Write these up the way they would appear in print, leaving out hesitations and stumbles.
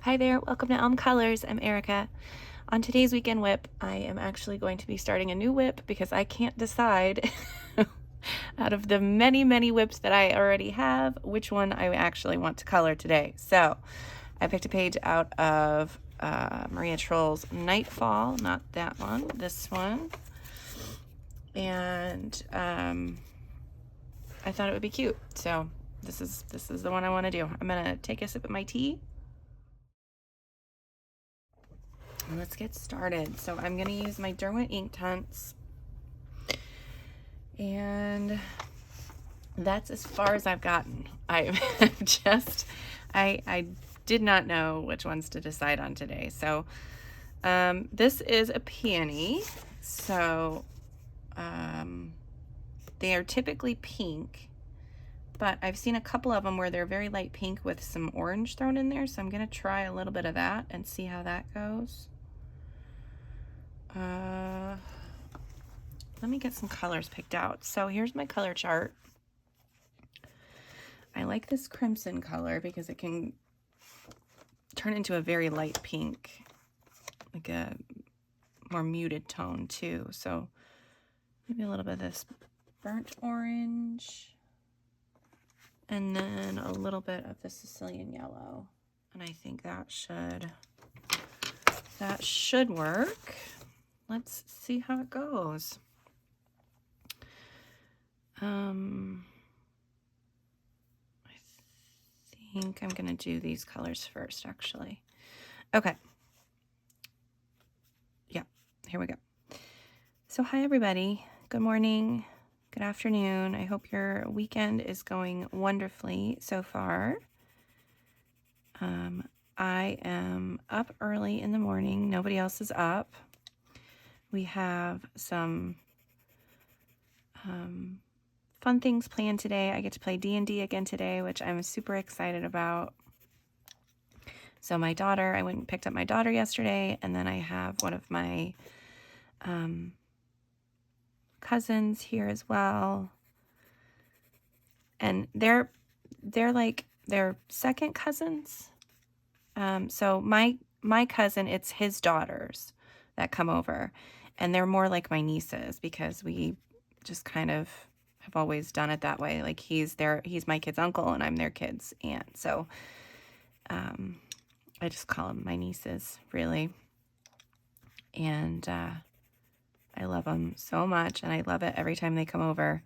Hi there, welcome to Elm Colors. I'm Erica. On today's weekend WIP, I am actually going to be starting a new WIP because I can't decide out of the many WIPs that I already have, which one I actually want to color today. So I picked a page out of Maria Trolle's Nightfall, not that one, this one. And I thought it would be cute. So this is the one I want to do. I'm gonna take a sip of my tea. Let's get started. So I'm going to use my Derwent Inktense, and that's as far as I've gotten. I did not know which ones to decide on today. So this is a peony. So they are typically pink, but I've seen a couple of them where they're very light pink with some orange thrown in there. So I'm going to try a little bit of that and see how that goes. Let me get some colors picked out. So here's my color chart. I like this crimson color because it can turn into a very light pink, like a more muted tone too. So maybe a little bit of this burnt orange, and then a little bit of the Sicilian yellow. And I think that should work. Let's see how it goes. I think I'm going to do these colors first, actually. Okay. Yeah, here we go. So hi, everybody. Good morning. Good afternoon. I hope your weekend is going wonderfully so far. I am up early in the morning. Nobody else is up. We have some fun things planned today. I get to play D&D again today, which I'm super excited about. So my daughter, I went and picked up my daughter yesterday, and then I have one of my cousins here as well. And they're second cousins. So my cousin, it's his daughters that come over, and they're more like my nieces because we just kind of have always done it that way. Like he's my kid's uncle and I'm their kid's aunt. So I just call them my nieces, really. And I love them so much, and I love it every time they come over.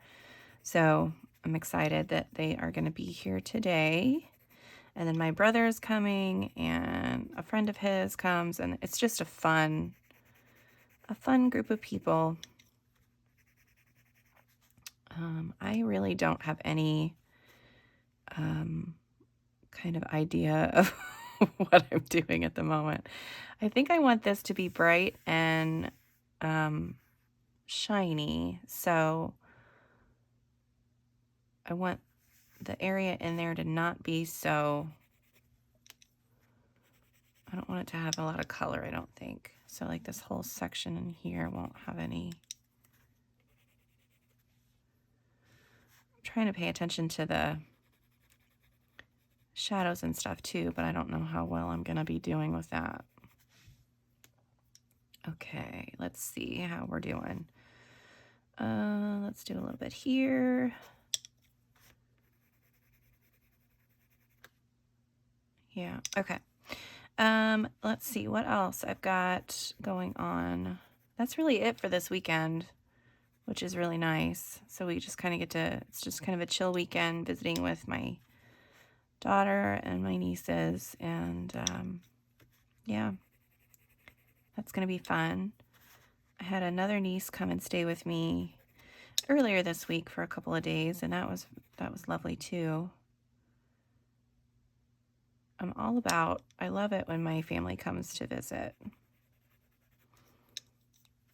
So I'm excited that they are going to be here today. And then my brother is coming, and a friend of his comes, and it's just a fun group of people. I really don't have any kind of idea of what I'm doing at the moment. I think I want this to be bright and shiny, so I want the area in there to not be so, I don't want it to have a lot of color, I don't think. So like this whole section in here won't have any. I'm trying to pay attention to the shadows and stuff too, but I don't know how well I'm gonna be doing with that. Okay, let's see how we're doing. Let's do a little bit here. Yeah, okay. Let's see what else I've got going on. That's really it for this weekend, which is really nice. So we just kind of get to, it's just kind of a chill weekend visiting with my daughter and my nieces, and yeah, that's gonna be fun. I had another niece come and stay with me earlier this week for a couple of days, and that was lovely too. I love it when my family comes to visit.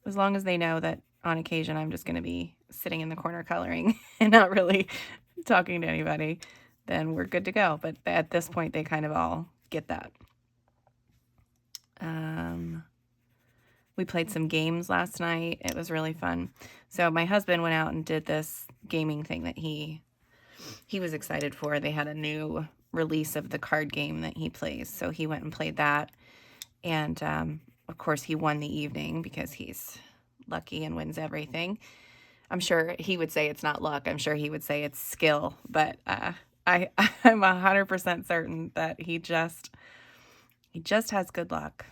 As long as they know that on occasion I'm just going to be sitting in the corner coloring and not really talking to anybody, then we're good to go. But at this point, they kind of all get that. We played some games last night. It was really fun. So my husband went out and did this gaming thing that he was excited for. They had a new release of the card game that he plays. So he went and played that. And of course, he won the evening because he's lucky and wins everything. I'm sure he would say it's not luck. I'm sure he would say it's skill. But I'm 100% certain that he just has good luck.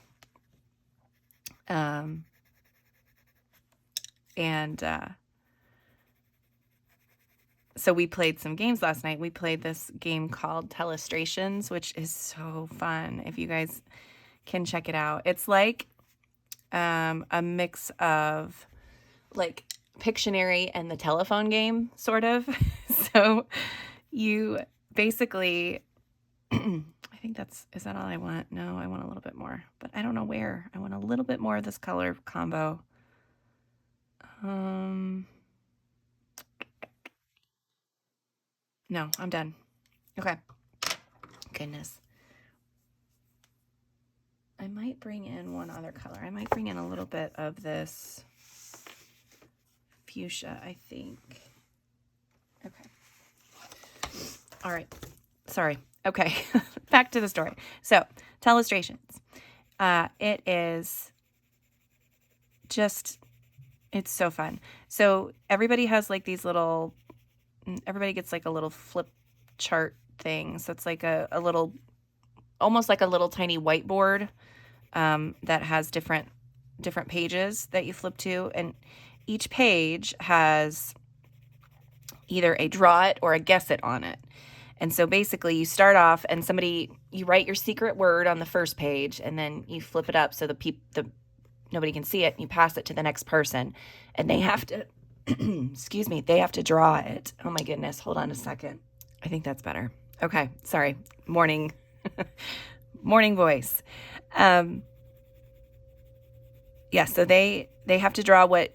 So we played some games last night. We played this game called Telestrations, which is so fun. If you guys can check it out. It's like a mix of like Pictionary and the telephone game, sort of. So you basically, I think is that all I want? No, I want a little bit more, but I don't know where. I want a little bit more of this color combo. No, I'm done. Okay. Goodness. I might bring in one other color. I might bring in a little bit of this fuchsia, I think. Okay. All right. Sorry. Okay. Back to the story. So, Telestrations. It is just, it's so fun. So, everybody has like these little, everybody gets like a little flip chart thing. So, it's like a little, almost like a little tiny whiteboard that has different pages that you flip to, and each page has either a draw it or a guess it on it. And so basically you start off and you write your secret word on the first page, and then you flip it up so nobody can see it, and you pass it to the next person, and they have to excuse me, they have to draw it. Oh my goodness, hold on a second. I think that's better. Okay, sorry. Morning voice. Yeah, so they have to draw what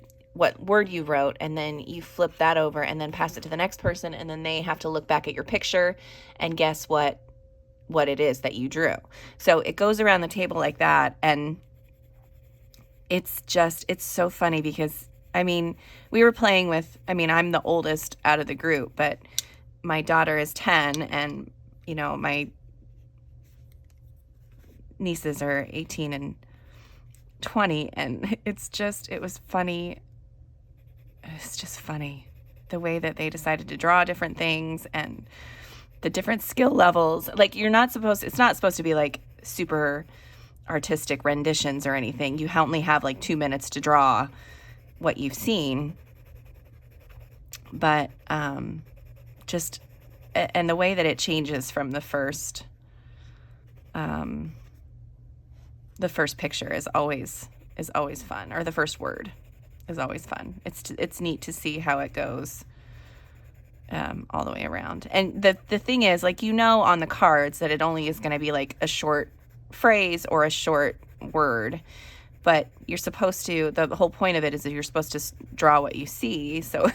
word you wrote, and then you flip that over and then pass it to the next person, and then they have to look back at your picture and guess what it is that you drew. So it goes around the table like that, and it's so funny because, I mean, we were playing with, I mean, I'm the oldest out of the group, but my daughter is 10, and, you know, my nieces are 18 and 20, and it was funny. It's just funny the way that they decided to draw different things and the different skill levels. Like, it's not supposed to be like super artistic renditions or anything. You only have like 2 minutes to draw what you've seen. But and the way that it changes from the first picture is always fun, or the first word is always fun. It's neat to see how it goes all the way around. And the thing is, like, on the cards that it only is going to be like a short phrase or a short word, but you're supposed to, the whole point of it is that you're supposed to draw what you see. So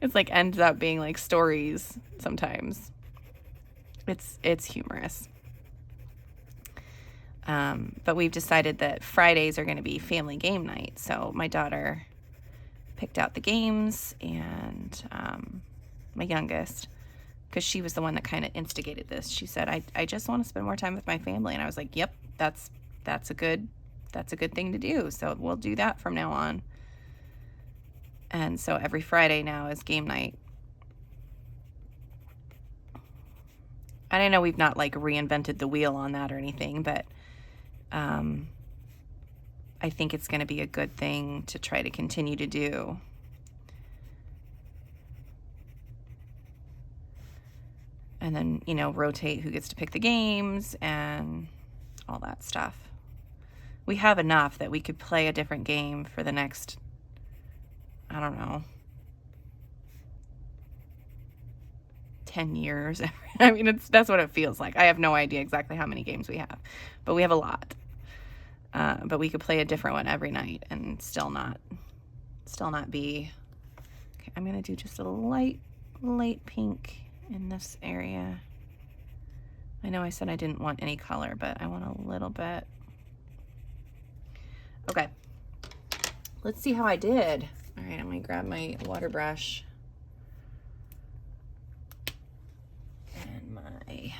it's like ends up being like stories sometimes. It's humorous. But we've decided that Fridays are going to be family game night. So my daughter picked out the games, and my youngest, because she was the one that kind of instigated this. She said, I just want to spend more time with my family. And I was like, yep, that's a good thing to do. So we'll do that from now on. And so every Friday now is game night. And I know we've not like reinvented the wheel on that or anything, but I think it's going to be a good thing to try to continue to do. And then, rotate who gets to pick the games and all that stuff. We have enough that we could play a different game for the next, I don't know, 10 years. I mean, that's what it feels like. I have no idea exactly how many games we have, but we have a lot. But we could play a different one every night and still not be. Okay, I'm gonna do just a light pink in this area. I know I said I didn't want any color, but I want a little bit. Okay, let's see how I did. All right, I'm gonna grab my water brush and my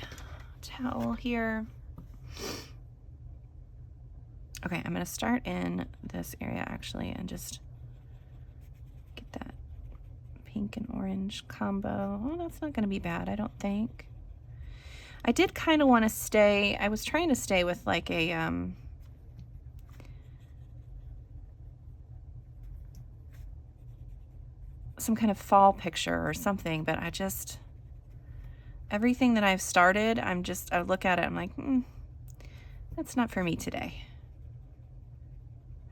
towel here. Okay, I'm going to start in this area actually and just get that pink and orange combo. Oh, that's not going to be bad, I don't think. I did kind of want to stay, I was trying to stay with like a, some kind of fall picture or something, but I just, everything that I've started, I look at it, I'm like, that's not for me today.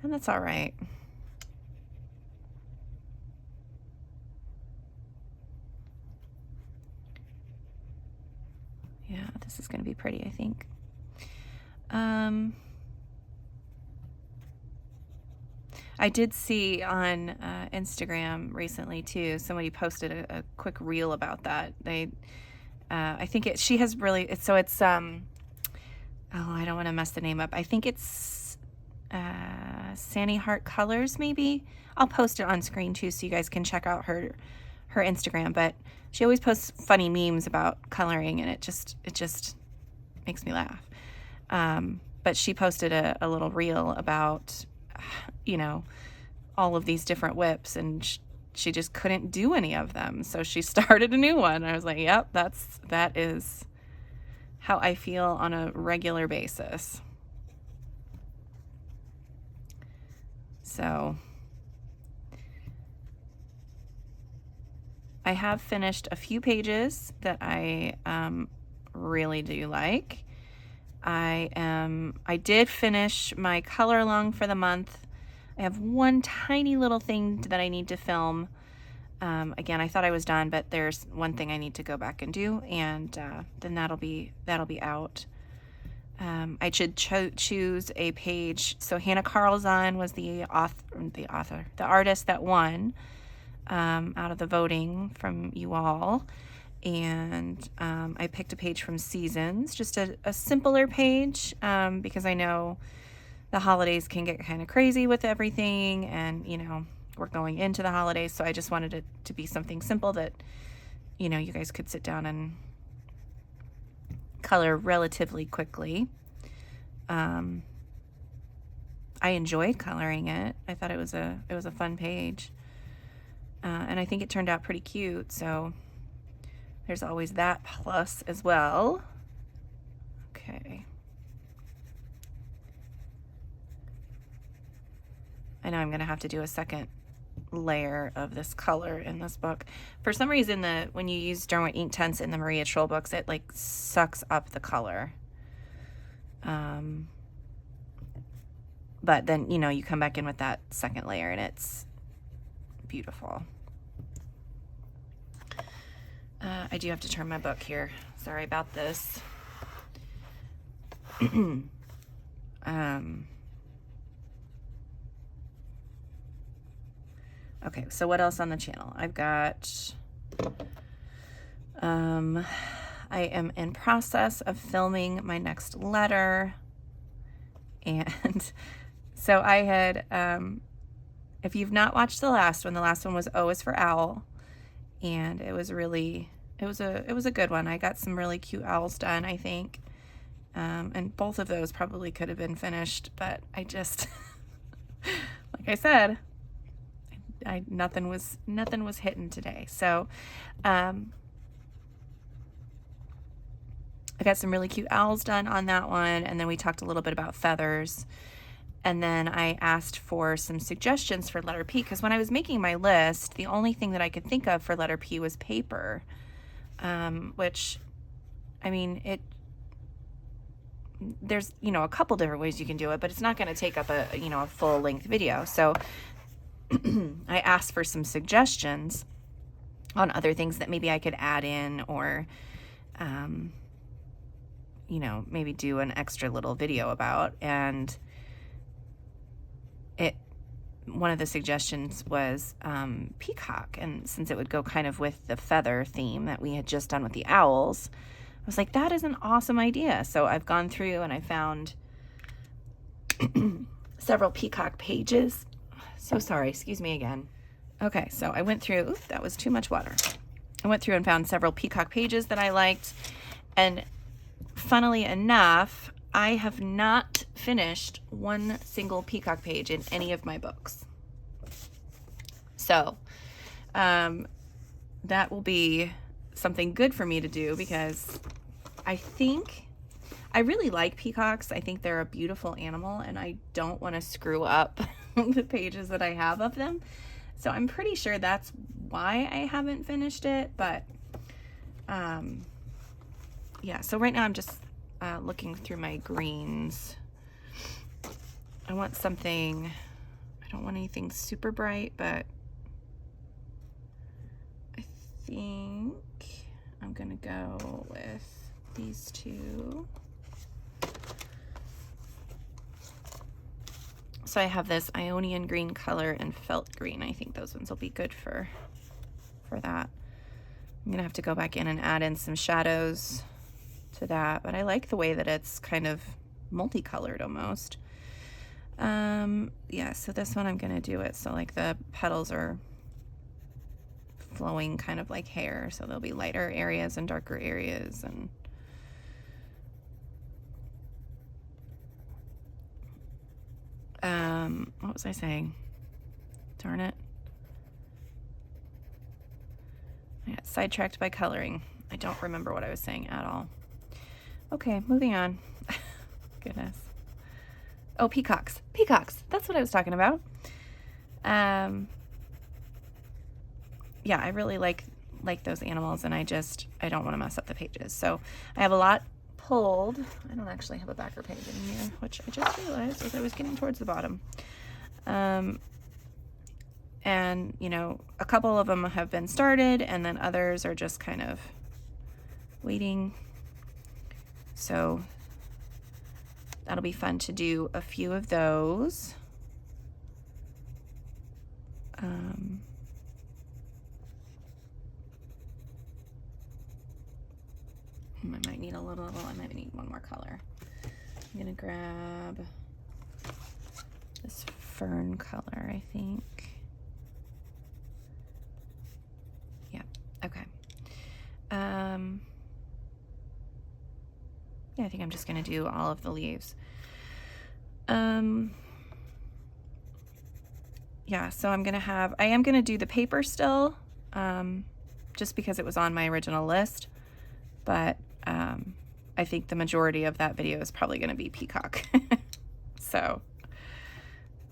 And that's all right. Yeah, this is going to be pretty, I think. I did see on Instagram recently too, somebody posted a quick reel about that. I think she has really, oh, I don't want to mess the name up. I think it's Sandy Heart Colors, maybe. I'll post it on screen too, so you guys can check out her Instagram. But she always posts funny memes about coloring, and it just makes me laugh. But she posted a little reel about, you know, all of these different WIPs, and she just couldn't do any of them. So she started a new one. I was like, yep, that is how I feel on a regular basis. So I have finished a few pages that I really do like. I did finish my color along for the month. I have one tiny little thing that I need to film. Again, I thought I was done, but there's one thing I need to go back and do, and then that'll be out. I should choose a page. So Hannah Carlzon was the artist that won out of the voting from you all. And I picked a page from Seasons, just a simpler page, because I know the holidays can get kind of crazy with everything, and, you know, we're going into the holidays, so I just wanted it to be something simple that, you know, you guys could sit down and color relatively quickly. I enjoyed coloring it. I thought it was a fun page, and I think it turned out pretty cute, so there's always that plus as well. Okay. I know I'm going to have to do a second layer of this color in this book. For some reason, when you use Derwent Inktense in the Maria Trolle books, it like sucks up the color. But then, you know, you come back in with that second layer and it's beautiful. I do have to turn my book here. Sorry about this. Okay, so what else on the channel? I've got, I am in process of filming my next letter. And so I had, if you've not watched the last one was O is for Owl. And it was a good one. I got some really cute owls done, I think. And both of those probably could have been finished, but I just, like I said, nothing was hitting today. So, I got some really cute owls done on that one. And then we talked a little bit about feathers. And then I asked for some suggestions for letter P, because when I was making my list, the only thing that I could think of for letter P was paper, which, I mean, there's, you know, a couple different ways you can do it, but it's not going to take up a full length video. So I asked for some suggestions on other things that maybe I could add in, or, you know, maybe do an extra little video about. And one of the suggestions was peacock, and since it would go kind of with the feather theme that we had just done with the owls, I was like, that is an awesome idea. So I've gone through and I found several peacock pages. So sorry, excuse me again. Okay, so I went through, oops, that was too much water. I went through and found several peacock pages that I liked, and funnily enough, I have not finished one single peacock page in any of my books. So that will be something good for me to do, because I really like peacocks. I think they're a beautiful animal, and I don't want to screw up the pages that I have of them. So I'm pretty sure that's why I haven't finished it. But yeah, so right now I'm just looking through my greens. I want something, I don't want anything super bright, but I think I'm gonna go with these two. So I have this Ionian green color and felt green. I think those ones will be good for that. I'm gonna have to go back in and add in some shadows to that, but I like the way that it's kind of multicolored almost. Yeah, so this one I'm gonna do it so like the petals are flowing kind of like hair, so there'll be lighter areas and darker areas. And what was I saying? Darn it. I got sidetracked by coloring. I don't remember what I was saying at all. Okay, moving on. Goodness. Oh, peacocks. Peacocks. That's what I was talking about. Yeah, I really like those animals, and I don't want to mess up the pages. So I have a lot pulled. I don't actually have a backer page in here, which I just realized as I was getting towards the bottom. And, you know, a couple of them have been started, and then others are just kind of waiting. So that'll be fun to do a few of those. I might need I might need one more color. I'm gonna grab this fern color, I think. Yeah, okay. Yeah, I think I'm just gonna do all of the leaves. Yeah, so I am gonna do the paper still, just because it was on my original list, but I think the majority of that video is probably gonna be peacock. So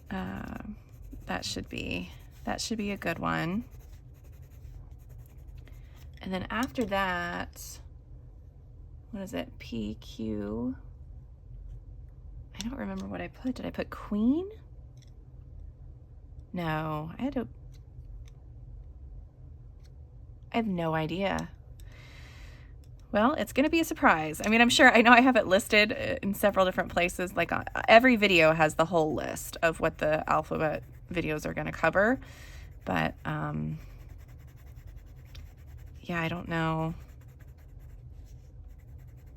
that should be a good one. And then after that, what is it? PQ. I don't remember what I put. Did I put queen? No, I have no idea. Well, it's going to be a surprise. I mean, I know I have it listed in several different places. Like every video has the whole list of what the alphabet videos are going to cover. But yeah, I don't know.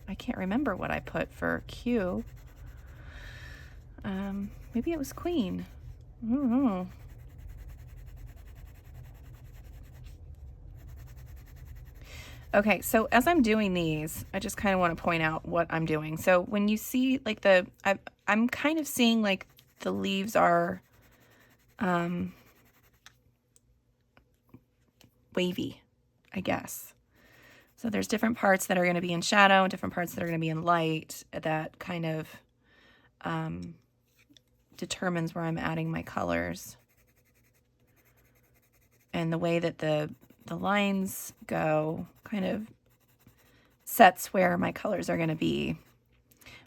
I can't remember what I put for Q. Maybe it was queen. I don't know. Okay, so as I'm doing these, I just kind of want to point out what I'm doing. So when you see like I'm kind of seeing like the leaves are wavy, I guess. So there's different parts that are going to be in shadow and different parts that are going to be in light. That kind of determines where I'm adding my colors. And the way that the lines go kind of sets where my colors are going to be.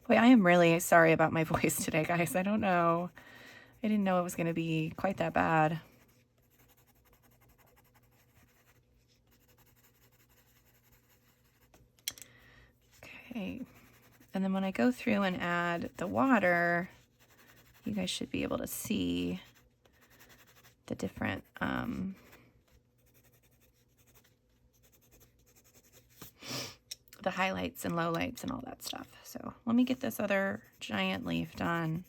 Boy, I am really sorry about my voice today, guys. I don't know. I didn't know it was going to be quite that bad. Okay. And then when I go through and add the water, you guys should be able to see the different the highlights and lowlights and all that stuff. So let me get this other giant leaf done.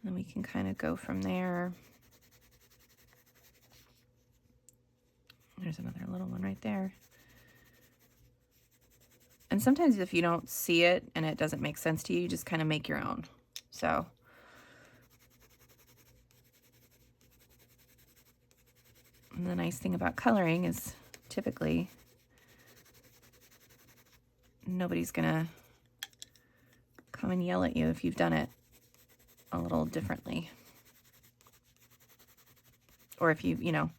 Then we can kind of go from there. There's another little one right there. And sometimes if you don't see it and it doesn't make sense to you, you just kind of make your own. So and the nice thing about coloring is typically nobody's gonna come and yell at you if you've done it a little differently. Or if you know,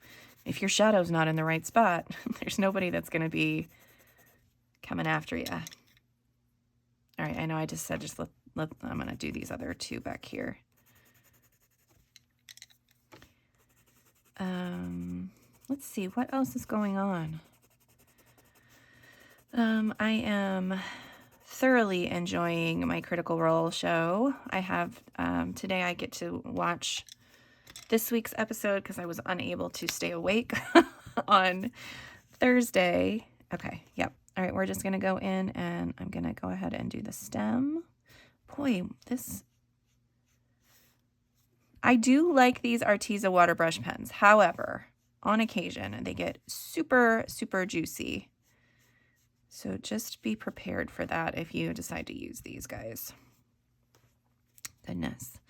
if your shadow's not in the right spot, there's nobody that's gonna be coming after you. All right, I know I just said I'm gonna do these other two back here. Let's see, what else is going on? I am thoroughly enjoying my Critical Role show. I have, today I get to watch this week's episode because I was unable to stay awake on Thursday. Okay, yep. All right, we're just going to go in and I'm going to go ahead and do the stem. Boy, I do like these Arteza water brush pens. However, on occasion, they get super, super juicy. So just be prepared for that if you decide to use these, guys. Goodness.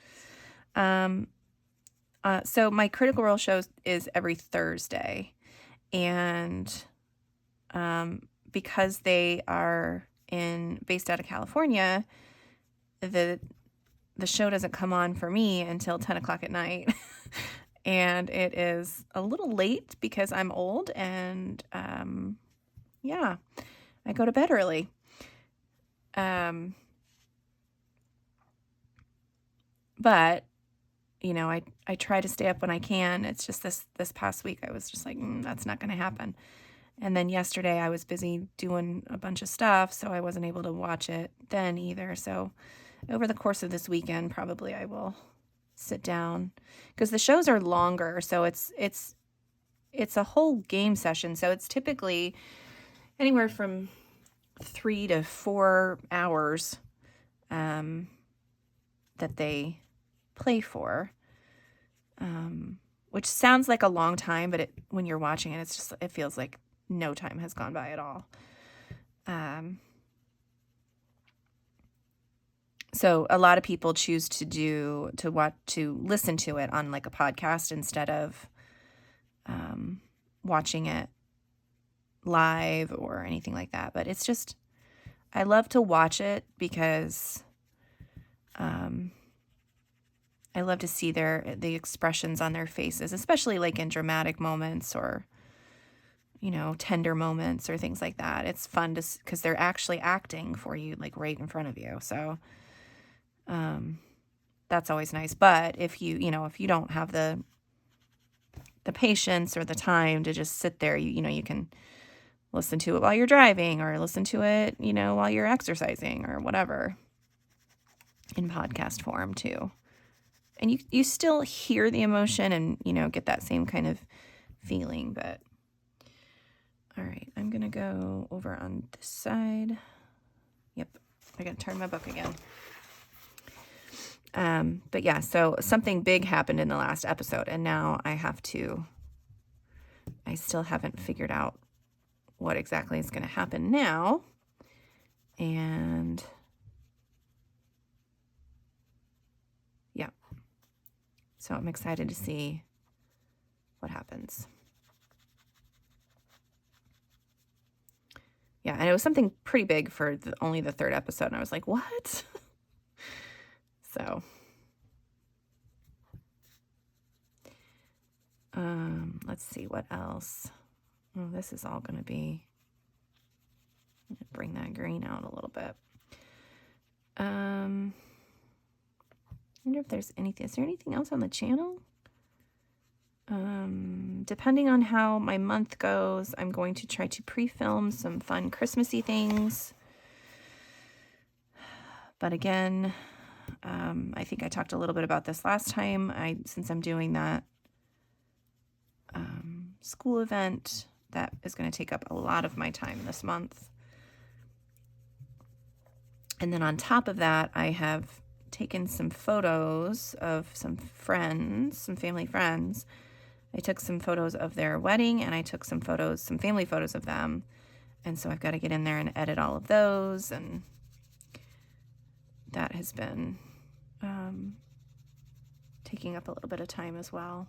So my Critical Role show is every Thursday. And because they are based out of California, the show doesn't come on for me until 10 o'clock at night. And it is a little late because I'm old and yeah, I go to bed early. But you know, I try to stay up when I can. It's just this past week I was just like, that's not going to happen. And then yesterday I was busy doing a bunch of stuff, so I wasn't able to watch it then either. So over the course of this weekend, probably I will sit down because the shows are longer. So it's a whole game session. So it's typically anywhere from 3 to 4 hours that they play for, which sounds like a long time, but when you're watching it, it feels like no time has gone by at all. So a lot of people choose to listen to it on like a podcast instead of watching it live or anything like that. But it's just, I love to watch it because I love to see the expressions on their faces, especially like in dramatic moments or, you know, tender moments or things like that. It's fun because they're actually acting for you, like right in front of you. So that's always nice. But if you don't have the patience or the time to just sit there, you can listen to it while you're driving or listen to it, while you're exercising or whatever in podcast form too. And you still hear the emotion and, get that same kind of feeling. But all right, I'm going to go over on this side. Yep, I got to turn my book again. But yeah, so something big happened in the last episode, and now I still haven't figured out what exactly is going to happen now. And yeah, so I'm excited to see what happens. Yeah, and it was something pretty big for only the third episode, and I was like, what? So, let's see what else. Oh, this is all going to be, bring that green out a little bit. I wonder if there's anything, is there anything else on the channel? Depending on how my month goes, I'm going to try to pre-film some fun Christmassy things. But again, I think I talked a little bit about this last time. Since I'm doing that school event, that is going to take up a lot of my time this month. And then on top of that, I have taken some photos of some family friends. I took some photos of their wedding, and I took some family photos of them And so I've got to get in there and edit all of those, and that has been taking up a little bit of time as well.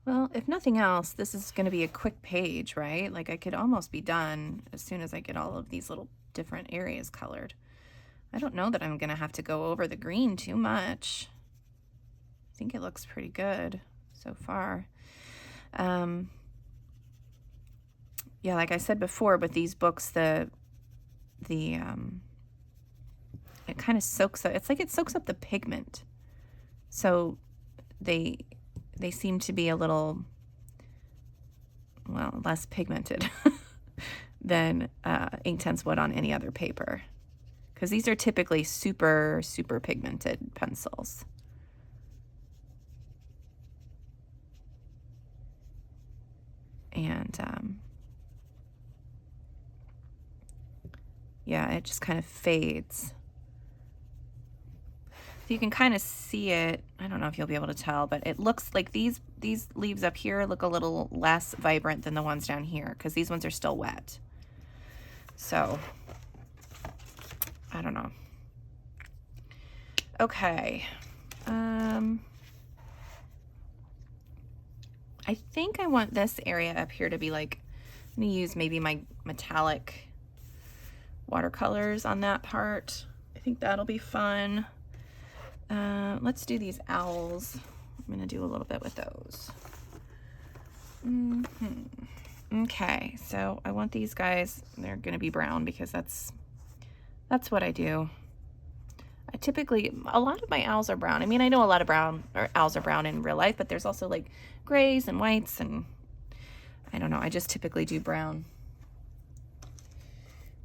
Well, if nothing else, this is going to be a quick page, right? Like I could almost be done as soon as I get all of these little different areas colored. I don't know that I'm going to have to go over the green too much. I think it looks pretty good so far. Yeah, like I said before, with these books, it kind of soaks up, it's like it soaks up the pigment. So they seem to be a little, well, less pigmented than Inktense would on any other paper. Because these are typically super, super pigmented pencils. And yeah, it just kind of fades. So you can kind of see it. I don't know if you'll be able to tell, but it looks like these leaves up here look a little less vibrant than the ones down here because these ones are still wet. So I don't know. Okay. I think I want this area up here to be like, I'm gonna use maybe my metallic watercolors on that part. I think that'll be fun. Let's do these owls. I'm gonna do a little bit with those. Okay, so I want these guys, they're gonna be brown because that's what I do. I typically, a lot of my owls are brown. I mean, I know a lot of owls are brown in real life, but there's also like grays and whites, and I don't know, I just typically do brown.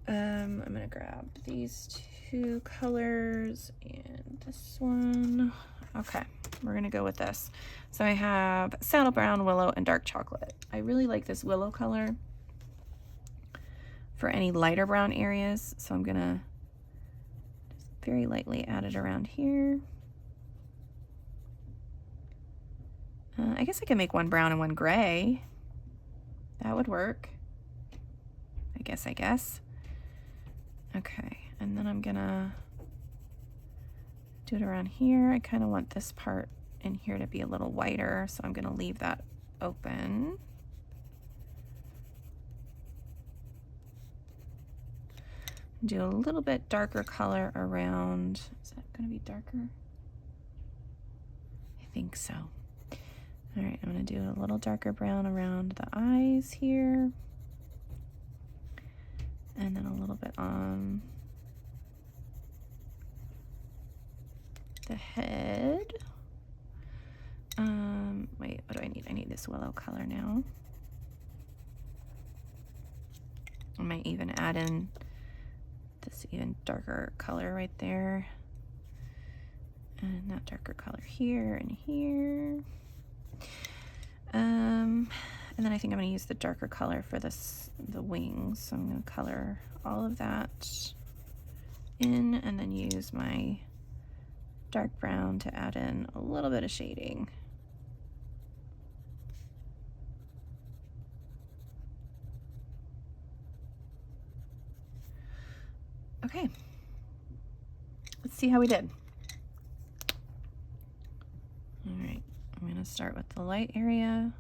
I'm gonna grab these two colors and this one. Okay, we're gonna go with this. So I have saddle brown, willow, and dark chocolate. I really like this willow color for any lighter brown areas, so I'm gonna just very lightly add it around here. I guess I could make one brown and one gray. That would work. I guess. Okay, and then I'm gonna do it around here. I kind of want this part in here to be a little whiter, so I'm gonna leave that open. Do a little bit darker color around. Is that gonna be darker? I think so. All right, I'm gonna do a little darker brown around the eyes here. And then a little bit on the head. Wait, what do I need? I need this willow color now. I might even add in this even darker color right there. And that darker color here and here. And then I think I'm going to use the darker color for the wings. So I'm going to color all of that in and then use my dark brown to add in a little bit of shading. Okay, let's see how we did. All right, I'm going to start with the light area.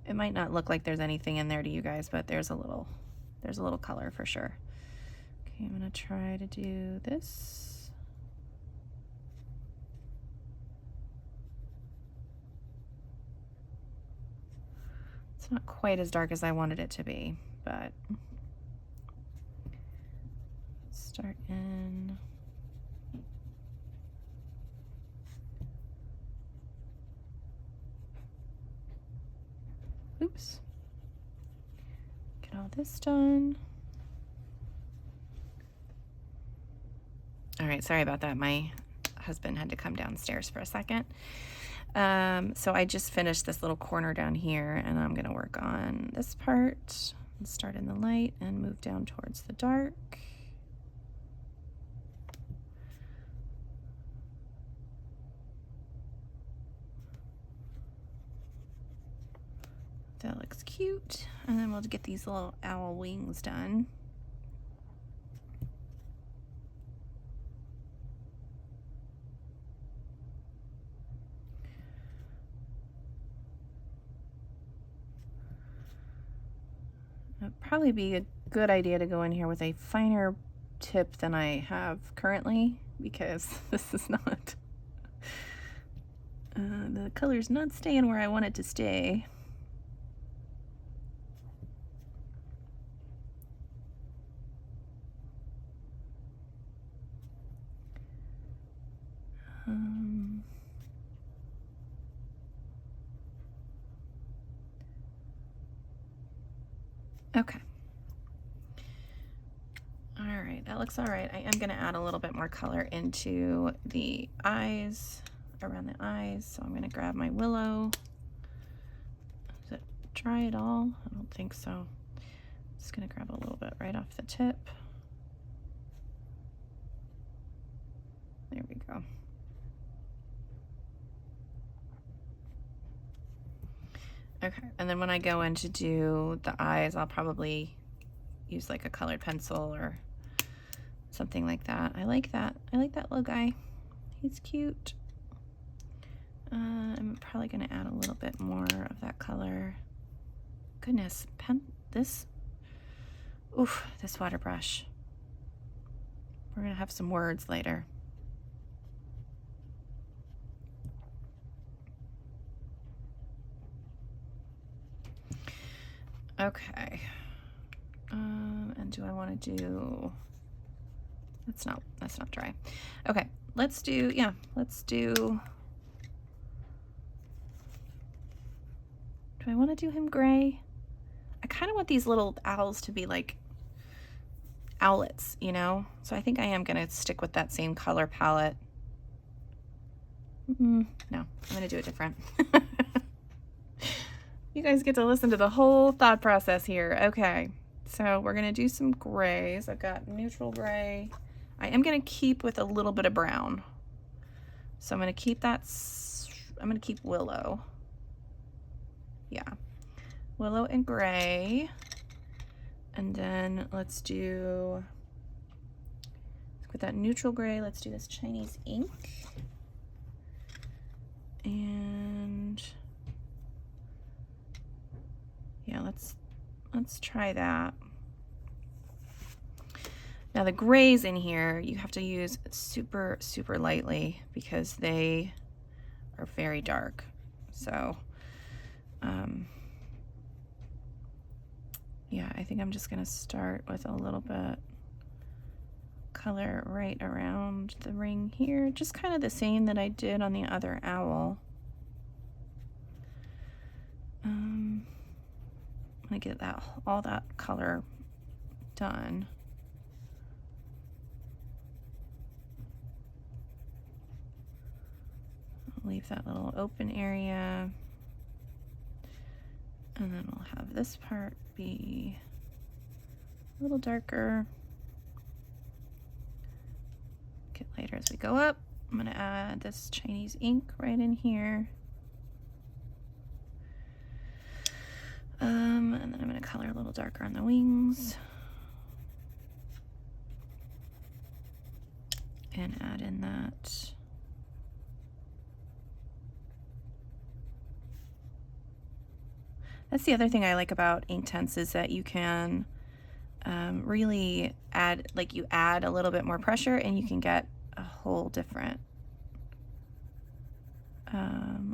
It might not look like there's anything in there to you guys, but there's a little color for sure. Okay, I'm gonna try to do this. It's not quite as dark as I wanted it to be, but start in. Oops. Get all this done. All right, sorry about that. My husband had to come downstairs for a second. So I just finished this little corner down here, and I'm gonna work on this part. Start in the light and move down towards the dark. That looks cute. And then we'll get these little owl wings done. It'd probably be a good idea to go in here with a finer tip than I have currently, because this is not, the color's not staying where I want it to stay. Okay. All right, that looks all right. I am gonna add a little bit more color into the eyes, around the eyes. So I'm gonna grab my willow. Does it dry at all? I don't think so. Just gonna grab a little bit right off the tip. There we go. Okay, and then when I go in to do the eyes, I'll probably use like a colored pencil or something like that. I like that. I like that little guy. He's cute. I'm probably gonna add a little bit more of that color. Goodness, this water brush. We're gonna have some words later. Okay. And do I want to do, that's not dry. Okay, let's do, do I want to do him gray? I kind of want these little owls to be like owlets, you know? So I think I am going to stick with that same color palette. No, I'm going to do it different. You guys get to listen to the whole thought process here. Okay, so we're gonna do some grays. I've got neutral gray. I am gonna keep with a little bit of brown. So I'm gonna keep that, I'm gonna keep willow. Yeah, willow and gray. And then let's do, with that neutral gray, let's do this Chinese ink. And yeah, let's try that. Now the grays in here, you have to use super, super lightly because they are very dark. So, yeah, I think I'm just gonna start with a little bit color right around the ring here, just kind of the same that I did on the other owl. I'm gonna get all that color done. I'll leave that little open area, and then we'll have this part be a little darker. Get lighter as we go up. I'm gonna add this Chinese ink right in here. And then I'm going to color a little darker on the wings. And add in that. That's the other thing I like about Inktense is that you can really add, like you add a little bit more pressure and you can get a whole different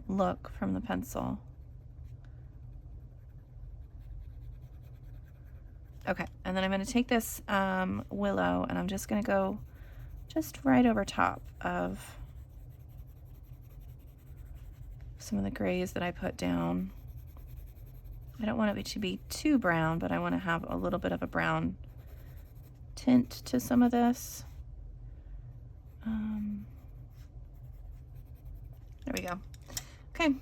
look from the pencil. Okay, and then I'm going to take this willow and I'm just going to go just right over top of some of the grays that I put down. I don't want it to be too brown, but I want to have a little bit of a brown tint to some of this. There we go. Okay.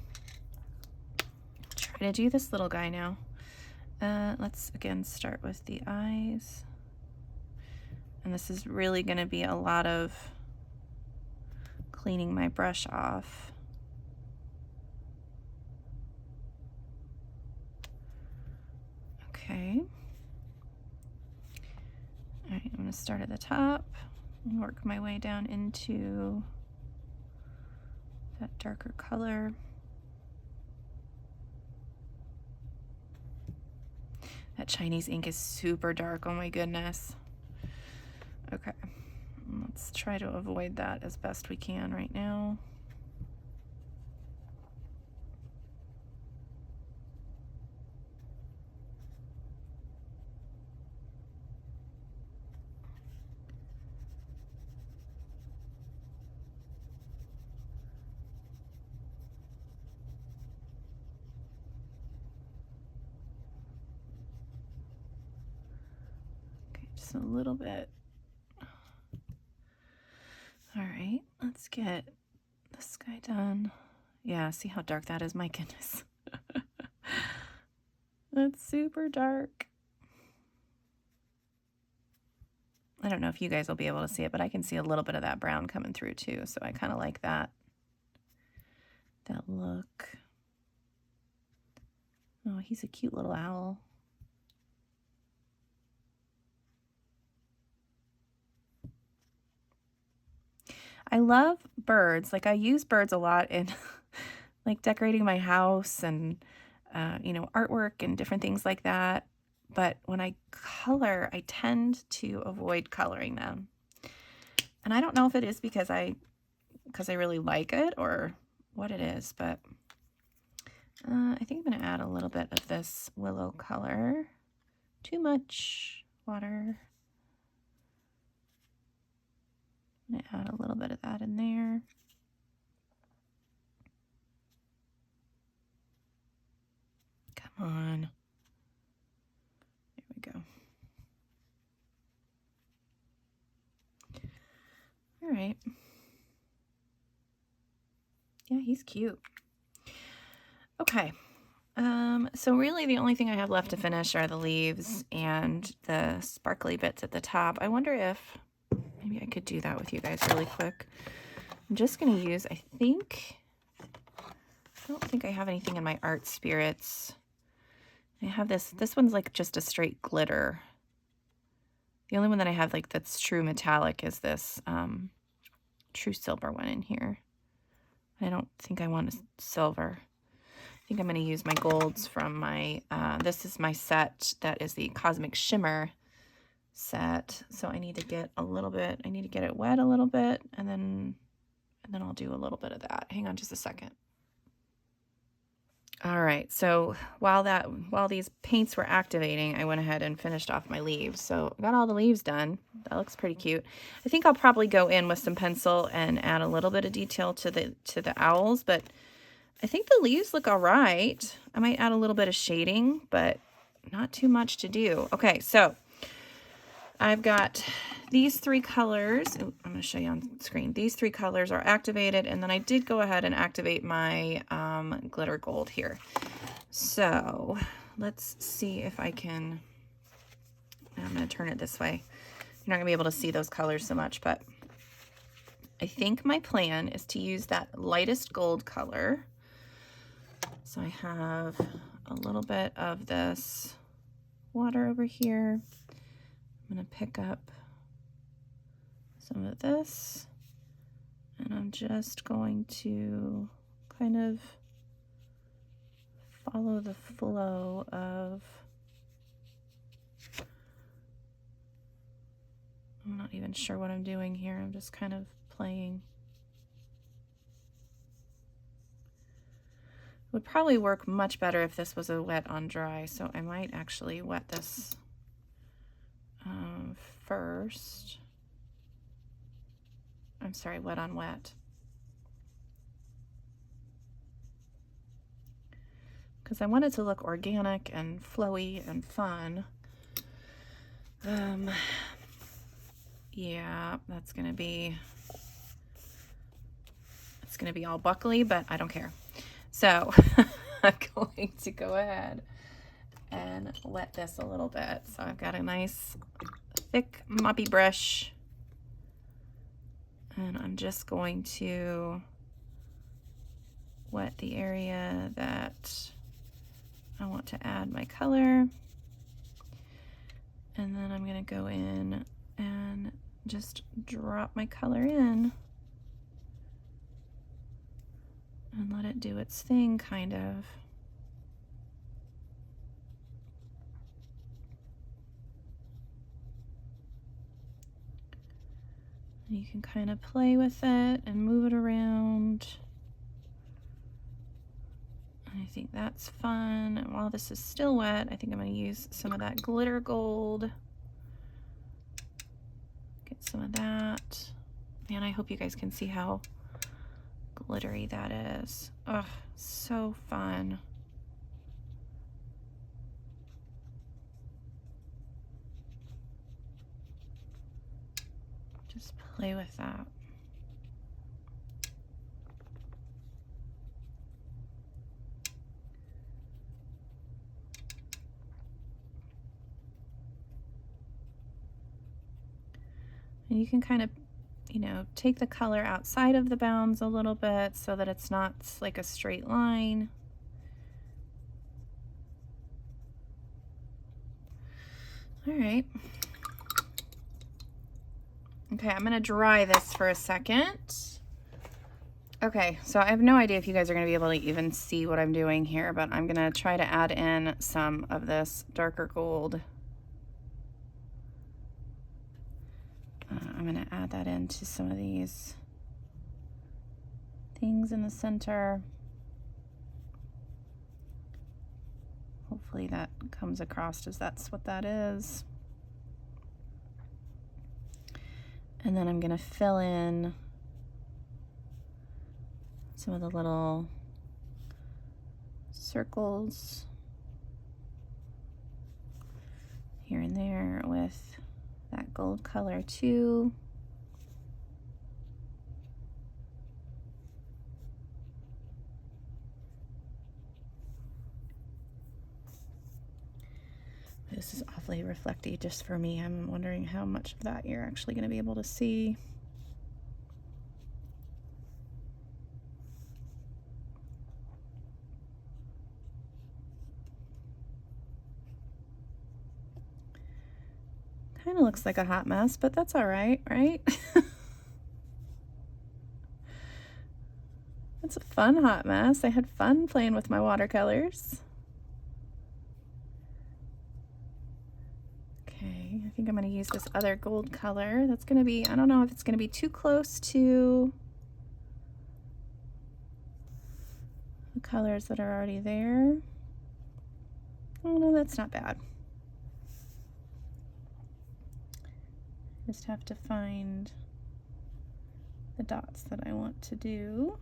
Try to do this little guy now. Let's again start with the eyes. And this is really going to be a lot of cleaning my brush off. Okay. All right, I'm going to start at the top and work my way down into that darker color. That Chinese ink is super dark, oh my goodness. Okay, let's try to avoid that as best we can right now. Okay, just a little bit. All right, let's get this guy done. Yeah, see how dark that is? My goodness. That's super dark. I don't know if you guys will be able to see it, but I can see a little bit of that brown coming through too, so I kind of like that look. Oh, he's a cute little owl. I love birds. Like, I use birds a lot in like decorating my house and you know, artwork and different things like that. But when I color, I tend to avoid coloring them. And I don't know if it is because I really like it or what it is, but I think I'm going to add a little bit of this willow color. Too much water. I'm going to add a little bit of that in there. Come on. There we go. All right. Yeah, he's cute. Okay. So really the only thing I have left to finish are the leaves and the sparkly bits at the top. I wonder if maybe I could do that with you guys really quick. I'm just going to use, I don't think I have anything in my art spirits. I have this one's like just a straight glitter. The only one that I have like that's true metallic is this true silver one in here. I don't think I want a silver. I think I'm going to use my golds from my, this is my set that is the Cosmic Shimmer set. So I need to get a little bit, I need to get it wet a little bit, and then I'll do a little bit of that. Hang on just a second. All right, so while these paints were activating, I went ahead and finished off my leaves. So I got all the leaves done. That looks pretty cute. I think I'll probably go in with some pencil and add a little bit of detail to the owls, but I think the leaves look all right. I might add a little bit of shading, but not too much to do. Okay, so I've got these three colors. Ooh, I'm going to show you on screen. These three colors are activated, and then I did go ahead and activate my glitter gold here. So let's see if I can, I'm going to turn it this way. You're not going to be able to see those colors so much, but I think my plan is to use that lightest gold color. So I have a little bit of this water over here. I'm going to pick up some of this, and I'm just going to kind of follow the flow of, I'm not even sure what I'm doing here. I'm just kind of playing. Would probably work much better if this was a wet on dry, so I might actually wet this first. I'm sorry, wet on wet. Because I want it to look organic and flowy and fun. Yeah, it's gonna be all buckly, but I don't care. So I'm going to go ahead and wet this a little bit. So I've got a nice thick moppy brush, and I'm just going to wet the area that I want to add my color. And then I'm going to go in and just drop my color in and let it do its thing, kind of. You can kind of play with it and move it around. I think that's fun. And while this is still wet, I think I'm going to use some of that glitter gold. Get some of that. Man, I hope you guys can see how glittery that is. Oh, so fun. Just play with that. And you can kind of, you know, take the color outside of the bounds a little bit so that it's not like a straight line. All right. Okay, I'm gonna dry this for a second. Okay, so I have no idea if you guys are gonna be able to even see what I'm doing here, but I'm gonna try to add in some of this darker gold. I'm gonna add that into some of these things in the center. Hopefully that comes across as that's what that is. And then I'm gonna fill in some of the little circles here and there with that gold color too. This is awfully reflecty just for me. I'm wondering how much of that you're actually going to be able to see. Kind of looks like a hot mess, but that's all right, right? It's a fun hot mess. I had fun playing with my watercolors. Okay, I think I'm going to use this other gold color. That's going to be, I don't know if it's going to be too close to the colors that are already there. Oh no, that's not bad. Just have to find the dots that I want to do.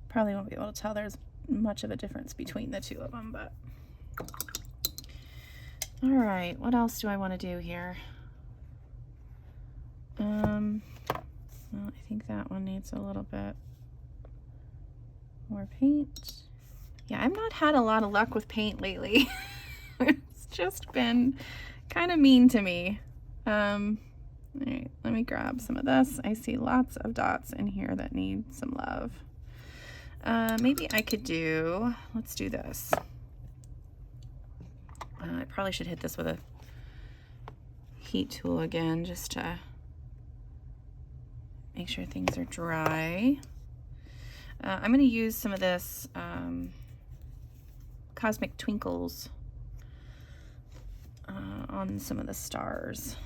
Probably won't be able to tell there's much of a difference between the two of them, but all right, what else do I want to do here? Well, I think that one needs a little bit more paint. Yeah, I've not had a lot of luck with paint lately. It's just been kind of mean to me. All right, let me grab some of this. I see lots of dots in here that need some love. Maybe I could do, let's do this. I probably should hit this with a heat tool again just to make sure things are dry. I'm going to use some of this Cosmic Twinkles on some of the stars.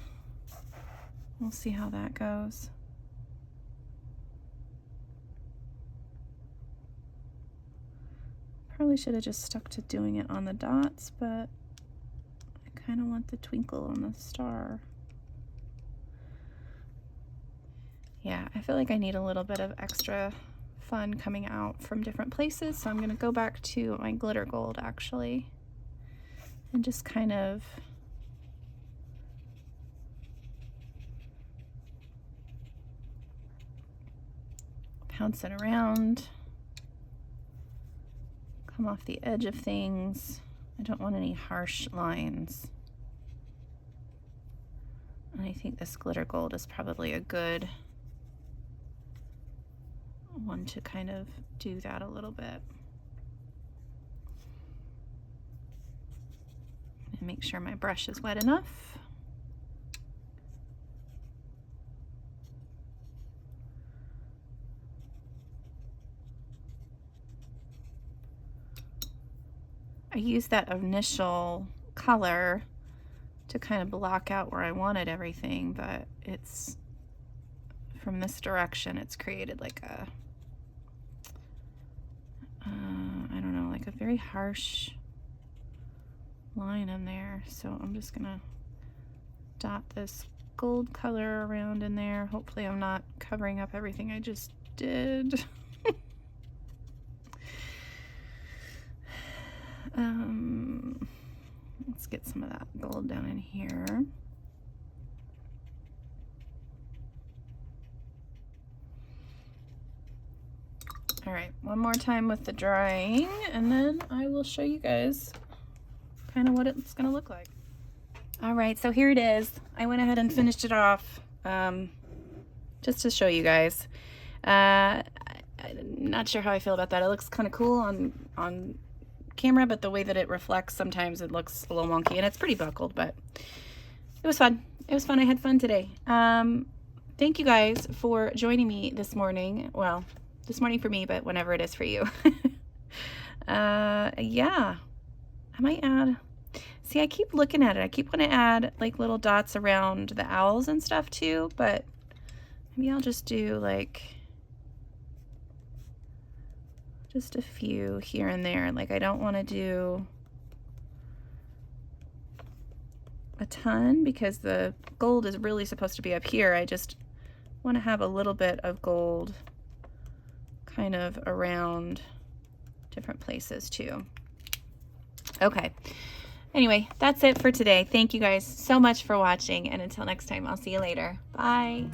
We'll see how that goes. Probably should have just stuck to doing it on the dots, but I kind of want the twinkle on the star. Yeah, I feel like I need a little bit of extra fun coming out from different places, so I'm going to go back to my glitter gold actually and just kind of bounce it around. come off the edge of things. I don't want any harsh lines. And I think this glitter gold is probably a good one to kind of do that a little bit. And make sure my brush is wet enough. I used that initial color to kind of block out where I wanted everything, but it's from this direction, it's created like a, I don't know, like a very harsh line in there. So I'm just gonna dot this gold color around in there. Hopefully I'm not covering up everything I just did. Let's get some of that gold down in here. All right, one more time with the drying, and then I will show you guys kind of what it's gonna look like. All right, so here it is. I went ahead and finished it off just to show you guys. I'm not sure how I feel about that. It looks kind of cool on camera, but the way that it reflects, sometimes it looks a little wonky, and it's pretty buckled, but it was fun. It was fun. I had fun today. Thank you guys for joining me this morning. Well, this morning for me, but whenever it is for you. Yeah, I might add, see, I keep looking at it. I keep wanting to add like little dots around the owls and stuff too, but maybe I'll just do like just a few here and there. Like, I don't want to do a ton because the gold is really supposed to be up here. I just want to have a little bit of gold kind of around different places too. Okay. Anyway, that's it for today. Thank you guys so much for watching, and until next time, I'll see you later. Bye.